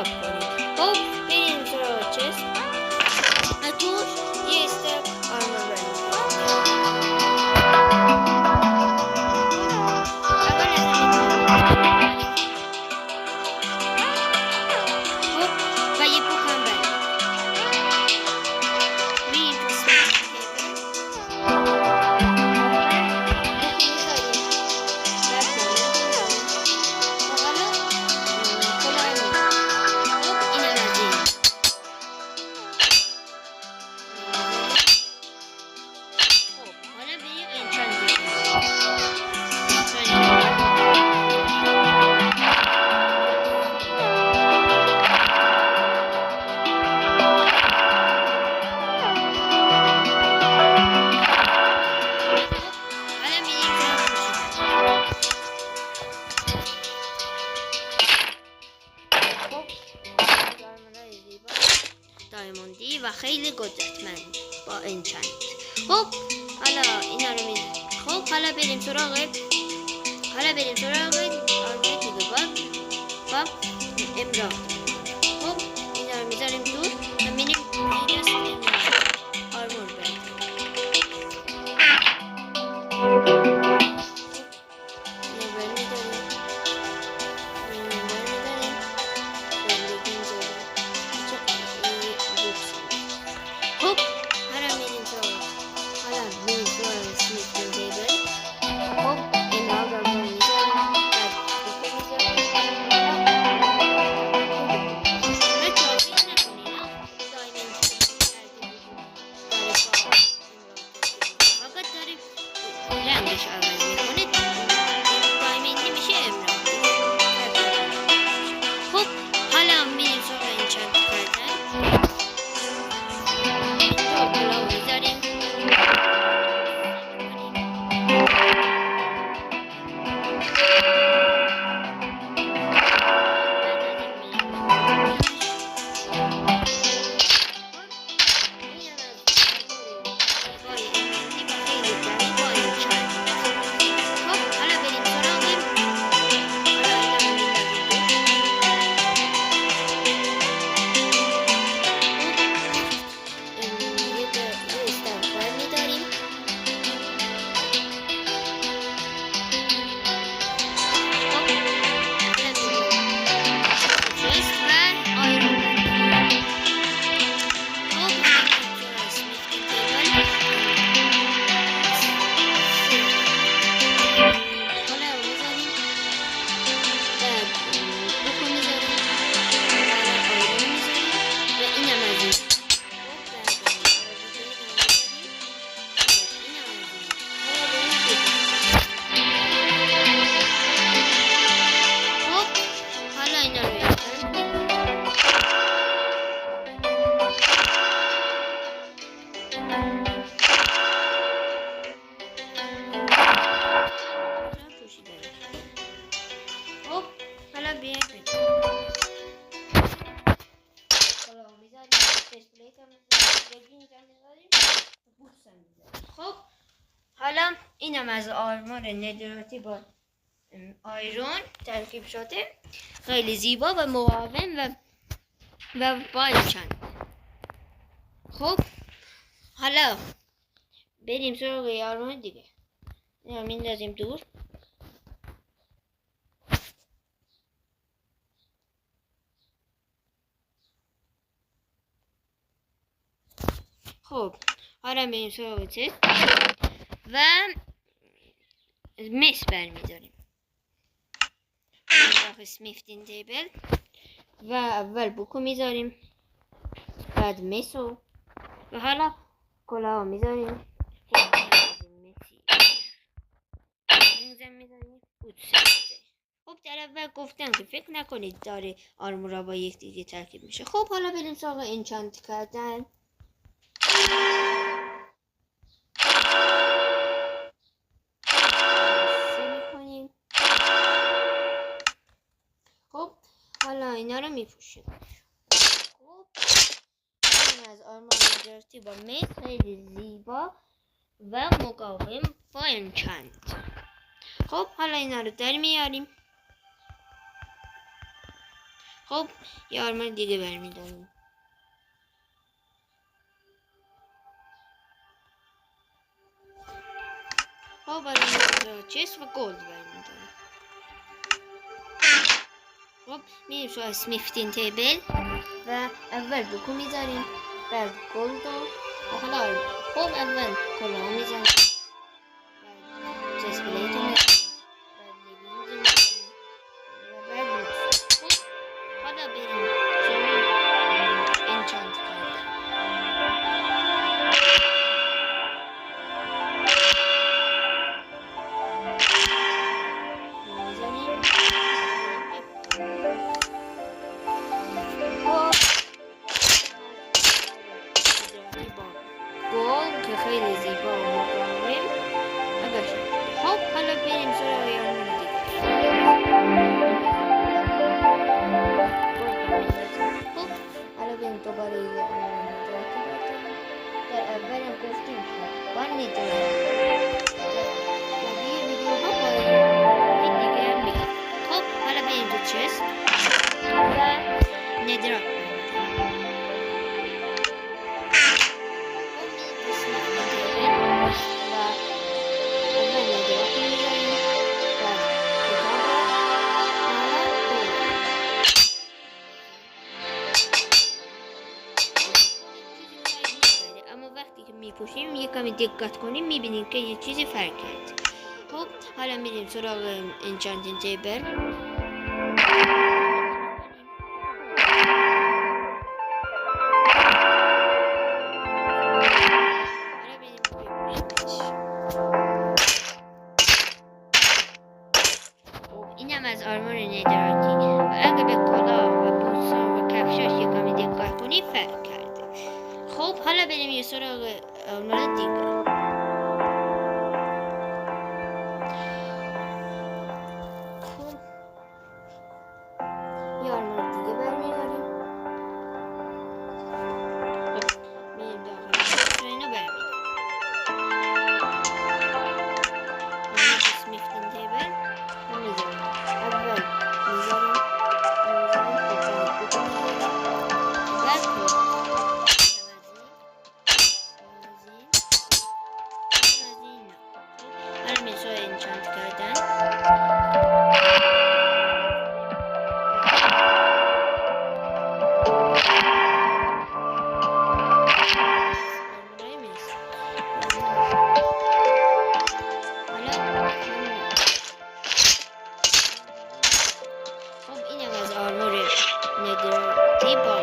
انتخاب کنید. خب بریم سراغ چست و توش یه استک آرمور بریم. دایموندی و خیلی قدرتمند با انچنت. خب حالا اینا رو میذاریم. خب حالا بریم سراغ آرمور دیگه با امراد. خب اینا رو میذاریم دور و میریم آرمور بریم. خب حالا اینم از آرمور ندراتی با آیرون ترکیب شده، خیلی زیبا و مقاوم و با چند. خب حالا بریم سراغ آرمور دیگه. اینو میندازیم دور. خب حالا بریم سراغ تست و مس برمیداریم. اسمیفتین تیبل و اول بوکو میذاریم، بعد مسو و حالا کلاه میذاریم. خب در اول گفتم که فکر نکنید داره آرمورا با یک دیگه ترکیب میشه. خب حالا بریم سراغ انچانت کردن. خب حالا اینا رو میپوشیم. خب این از آرمور ندراتی با مس خیلی زیبا و مقاوم با انچانت. خب حالا اینا رو در میاریم. خب یه آرمار دیگه برمیداریم. خب برای چیز و گلد برمیداریم. خب میریم سو اسمیفتین تیبل و اول بکو میذاریم، بعد گلد و حالا خب اول کلاه میذاریم، بعد چیز پلیت رو میذاریم، بعد لگینز رو میذاریم و بعد بوتس. خب حالا بریم سو انچانت کردن. گل که خیلی زیبا و مقاوم و قشنگ. خب حالا بریم سراغ آرمار دیگه. خب حالا بریم دوباره یه آرمار نجاتی برداریم. در اول هم گفتیم حتما نجاتی در ویدیوها باید دیگه هم بگیم. خب حالا بریم تو چست و ندرات میپوشیم یه کمی دقت کنیم میبینیم که یه چیزی فرق کرد. خب حالا میریم سراغ انچانتینگ تیبل. اینم از آرمار ندراتی و اگه به کلاه و بوتسا و کفشاش یه کمی دقت کنیم فرق کرده. خب حالا بریم یه سراغ آرمار دیگه. خب یه آرمار دیگه برمیداریم. میریم داخل اینو برمیداریم. اسمیفتین تیبل و میذاریم. اول میذاریم انچانت کردن. خب اینم از آرمار ندراتی با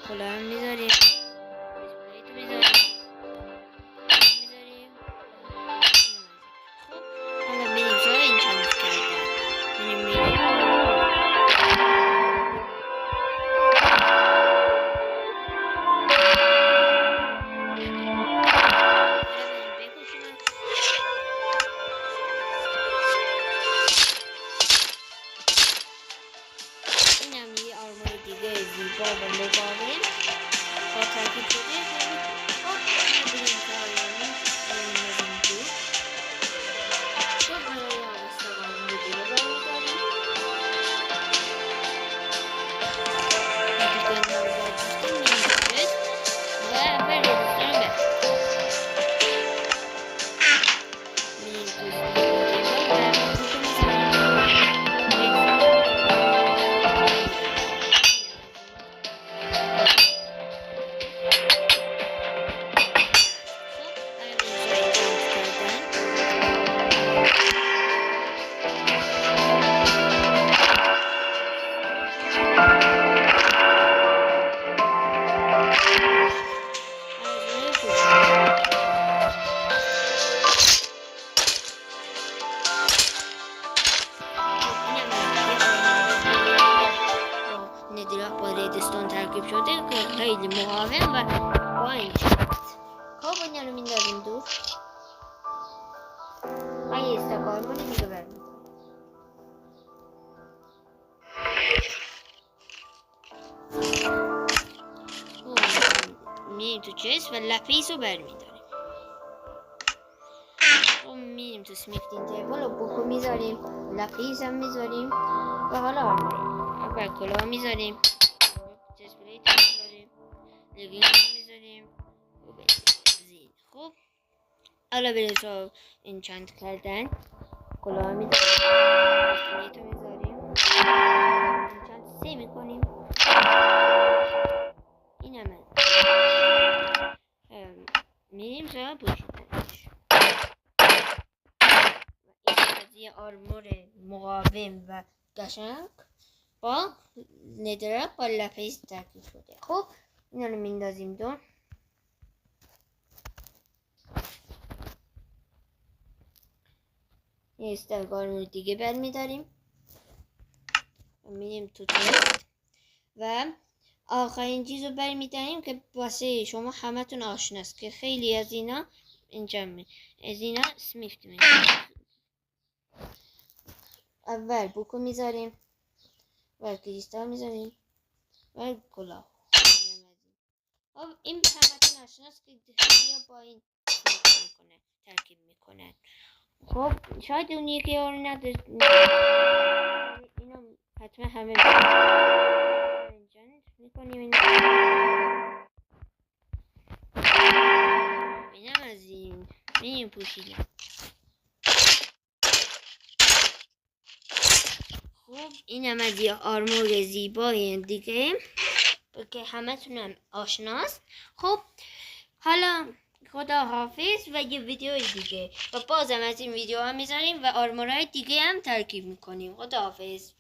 کلاه میذاریم، حالا بریم سراغ انچانت کردن. اینم یه آرمار دیگه زیبا و مقاوم با ترکیب شده. خب بریم سراغ درخت با ریدستون ترکیب شده که خیلی مقاوم و با این شکست. خب اینا رو میندازیم دور و یه استکارمون دیگه برمیم. میریم تو چست و لپیس رو برمیداریم. میریم تو سمیفتین تیبل و بوکو میذاریم، لپیس هم میذاریم و حالا آرمور و کلاه میذاریم، چست پلیت میذاریم، لگینگ میذاریم و بزین. خب حالا بریم تو این چند کردن. کلاه میذاریم، چست پلیت میذاریم، این چند سی میکنیم. این همه میریم سراغ پوشیدنش. این آرمور مقاوم و قشنگ با ندرک با لپیس ترکیب شده. خب اینا رو میندازیم دور. یه استک آرمور دیگه برمیداریم و میریم تو تست و آخرین چیز رو برمیداریم که واسه شما همتون آشناست که خیلی از اینا اینجا از اینا سمیفت میکنیم. اول بوکو میذاریم و کریستال میذاریم و کلاه. خب این همتون آشناست که خیلی با این میکنه ترکیب میکنن. خب شاید اون یکی رو نداشت، اینو حتما همه میکنیم. اینم از این میریم پوشیدن. خب اینم از یه آرمور زیبای دیگه که همه تونم آشناست. خب حالا خدا حافظ و یه ویدیو دیگه و بازم از این ویدیو هم میذاریم و آرمورهای دیگه هم ترکیب میکنیم. خدا حافظ.